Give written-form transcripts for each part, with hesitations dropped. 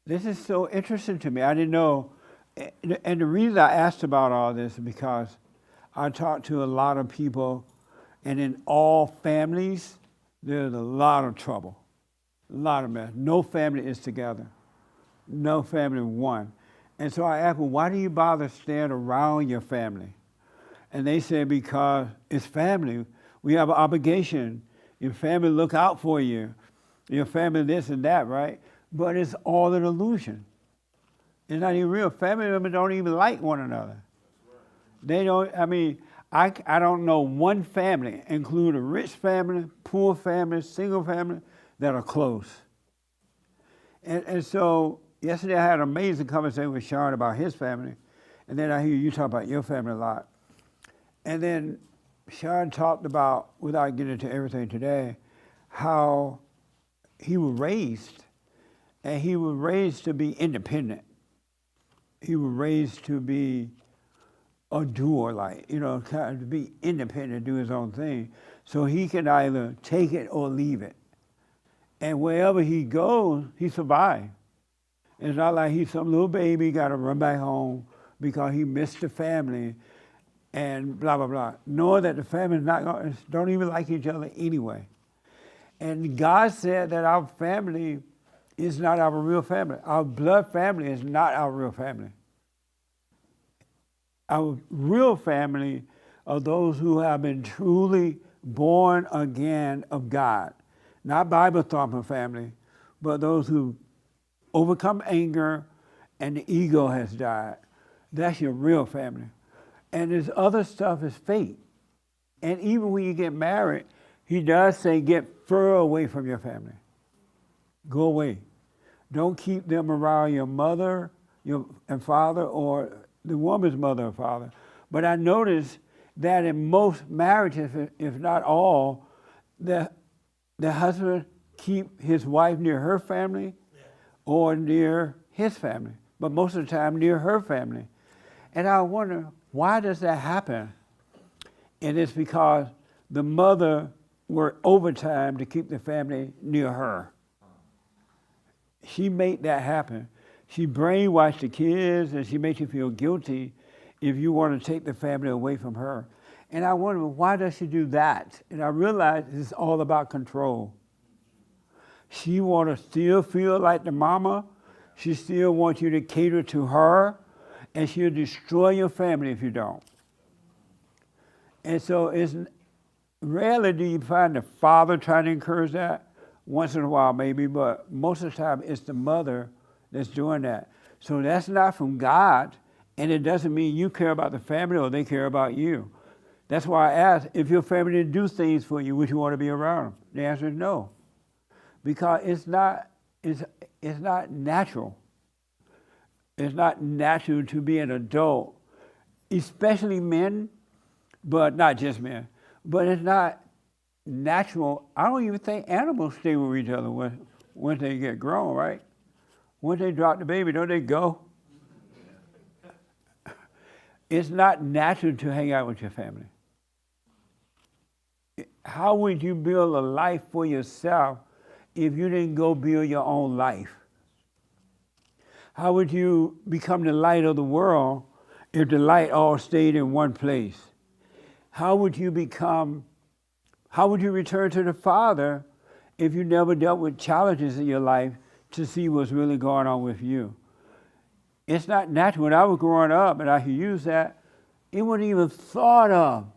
This is so interesting to me. I didn't know. And the reason I asked about all this is because I talked to a lot of people, and in all families, there's a lot of trouble, a lot of mess. No family is together. No family one. And so I asked, well, why do you bother staying around your family? And they said, because it's family. We have an obligation. Your family look out for you. Your family this and that, right? But it's all an illusion. It's not even real. Family members don't even like one another. They don't, I don't know one family, include a rich family, poor family, single family, that are close. And so yesterday I had an amazing conversation with Sean about his family, and then I hear you talk about your family a lot. And then Sean talked about, without getting into everything today, how he was raised, and he was raised to be independent. He was raised to be a doer, kind of to be independent, do his own thing. So he can either take it or leave it. And wherever he goes, he survives. It's not like he's some little baby, got to run back home because he missed the family and blah, blah, blah. Knowing that the family don't even like each other anyway. And God said that our family is not our real family. Our blood family is not our real family. Our real family are those who have been truly born again of God. Not Bible thumping family, but those who overcome anger and the ego has died. That's your real family. And this other stuff is fake. And even when you get married, he does say get further away from your family. Go away. Don't keep them around your mother and father, or the woman's mother and father. But I noticed that in most marriages, if not all, the husband keep his wife near her family or near his family, but most of the time near her family. And I wonder, why does that happen? And it's because the mother worked overtime to keep the family near her. She made that happen. She brainwashed the kids, and she makes you feel guilty if you want to take the family away from her. And I wonder, why does she do that? And I realized it's all about control. She want to still feel like the mama. She still wants you to cater to her, and she'll destroy your family if you don't. And so it's rarely do you find the father trying to encourage that. Once in a while maybe, but most of the time it's the mother that's doing that. So that's not from God, and it doesn't mean you care about the family or they care about you. That's why I asked, if your family didn't do things for you, would you want to be around them? The answer is no. Because it's not natural. It's not natural to be an adult, especially men, but not just men. But it's not natural. I don't even think animals stay with each other once they get grown, right? Once they drop the baby, don't they go? It's not natural to hang out with your family. How would you build a life for yourself if you didn't go build your own life? How would you become the light of the world if the light all stayed in one place? How would you return to the Father if you never dealt with challenges in your life to see what's really going on with you? It's not natural. When I was growing up and I could use that, it wasn't even thought of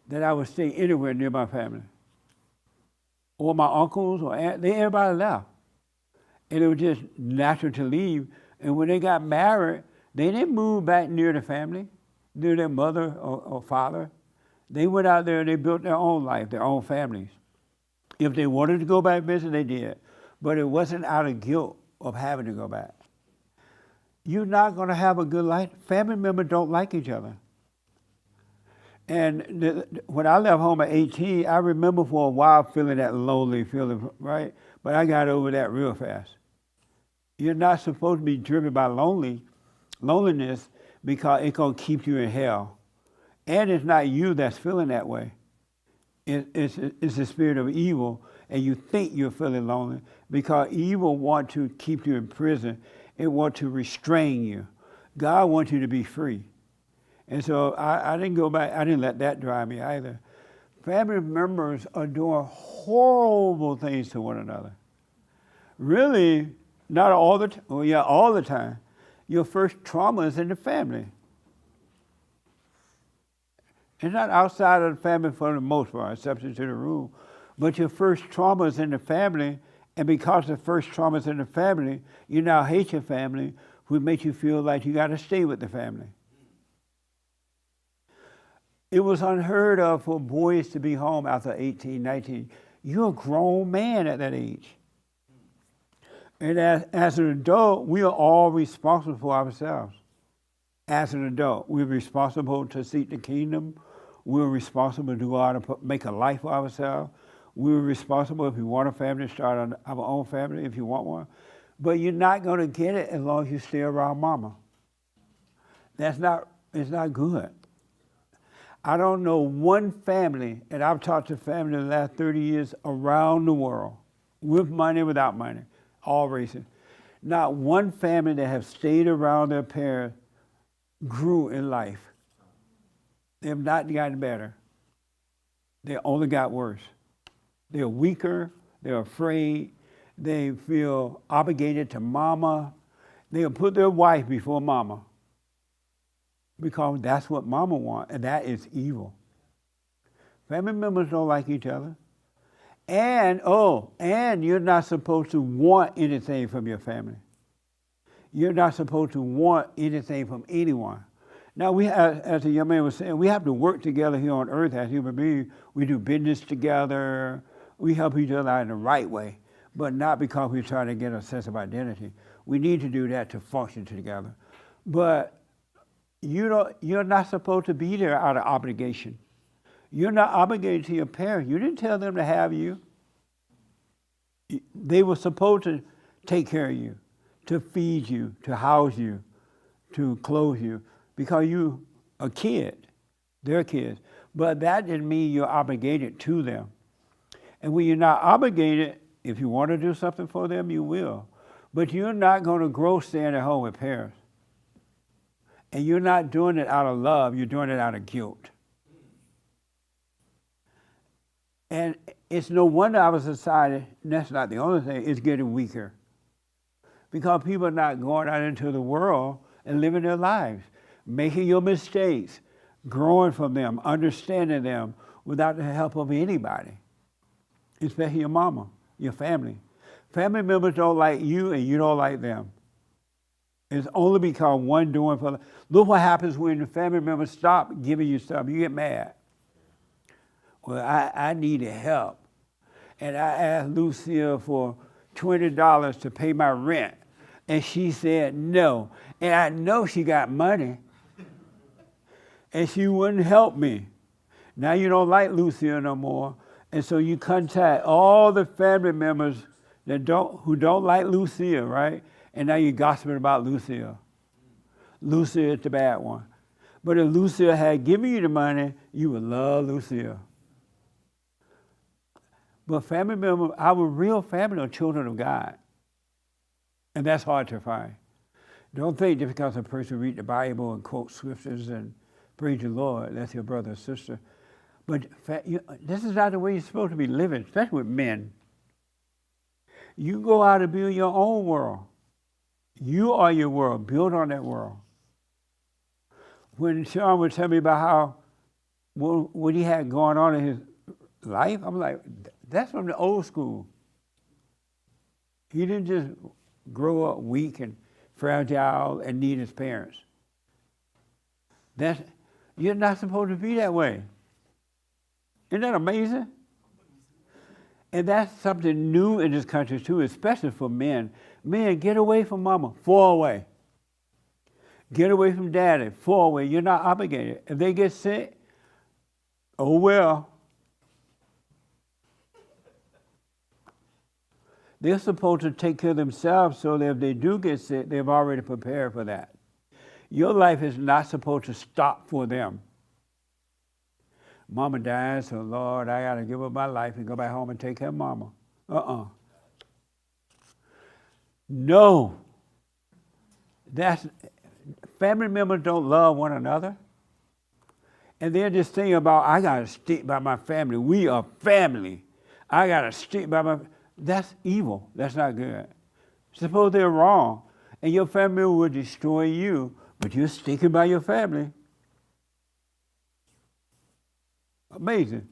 that I would stay anywhere near my family. Or my uncles or aunts, everybody left. And it was just natural to leave. And when they got married, they didn't move back near the family, near their mother or father. They went out there and they built their own life, their own families. If they wanted to go back visit, they did. But it wasn't out of guilt of having to go back. You're not going to have a good life. Family members don't like each other. And when I left home at 18, I remember for a while feeling that lonely feeling, right? But I got over that real fast. You're not supposed to be driven by loneliness because it's going to keep you in hell. And it's not you that's feeling that way. It's the spirit of evil. and you think you're feeling lonely because evil wants to keep you in prison. It wants to restrain you. God wants you to be free. And so I didn't go back. I didn't let that drive me either. Family members are doing horrible things to one another. Really, not all the time. Well, yeah, all the time. Your first trauma is in the family. It's not outside of the family for the most part, exception to the rule. But your first trauma is in the family, and because the first trauma is in the family, you now hate your family, which makes you feel like you got to stay with the family. It was unheard of for boys to be home after 18, 19. You're a grown man at that age. And as an adult, we are all responsible for ourselves. As an adult, we're responsible to seek the kingdom. We're responsible to go out and make a life for ourselves. We're responsible if you want a family, start our own family if you want one. But you're not going to get it as long as you stay around mama. It's not good. I don't know one family, and I've talked to families in the last 30 years around the world, with money, without money, all races. Not one family that have stayed around their parents grew in life. They have not gotten better. They only got worse. They're weaker, they're afraid, they feel obligated to mama. They'll put their wife before mama, because that's what mama wants, and that is evil. Family members don't like each other. And you're not supposed to want anything from your family. You're not supposed to want anything from anyone. Now, we have, as the young man was saying, we have to work together here on earth as human beings. We do business together. We help each other out in the right way, but not because we're trying to get a sense of identity. We need to do that to function together. But you're not supposed to be there out of obligation. You're not obligated to your parents. You didn't tell them to have you. They were supposed to take care of you, to feed you, to house you, to clothe you, because you a kid. They're kids. But that didn't mean you're obligated to them. And when you're not obligated, if you want to do something for them, you will. But you're not going to grow staying at home with parents. And you're not doing it out of love, you're doing it out of guilt. And it's no wonder our society, and that's not the only thing, is getting weaker. Because people are not going out into the world and living their lives, making your mistakes, growing from them, understanding them without the help of anybody, especially your mama, your family. Family members don't like you and you don't like them. It's only because one doing for the... Look what happens when the family members stop giving you stuff. You get mad. Well, I needed help. And I asked Lucille for $20 to pay my rent. And she said no. And I know she got money. And she wouldn't help me. Now you don't like Lucille no more. And so you contact all the family members who don't like Lucille, right? And now you're gossiping about Lucille. Lucille is the bad one. But if Lucille had given you the money, you would love Lucille. But family members, our real family are children of God. And that's hard to find. Don't think just because a person reads the Bible and quotes scriptures and praise the Lord, that's your brother or sister. But this is not the way you're supposed to be living, especially with men. You go out and build your own world. You are your world. Build on that world. When Sean would tell me about how what he had going on in his life, I'm like, that's from the old school. He didn't just grow up weak and fragile and need his parents. You're not supposed to be that way. Isn't that amazing? And that's something new in this country too, especially for men. Men, get away from mama, fall away. Get away from daddy, fall away. You're not obligated. If they get sick, oh well. They're supposed to take care of themselves so that if they do get sick, they've already prepared for that. Your life is not supposed to stop for them. Mama died, so Lord, I got to give up my life and go back home and take care of mama. No. That's family members don't love one another. And they're just thinking about, I gotta stick by my family. We are family. I gotta stick by my. That's evil. That's not good. Suppose they're wrong, and your family will destroy you, but you're sticking by your family. Amazing.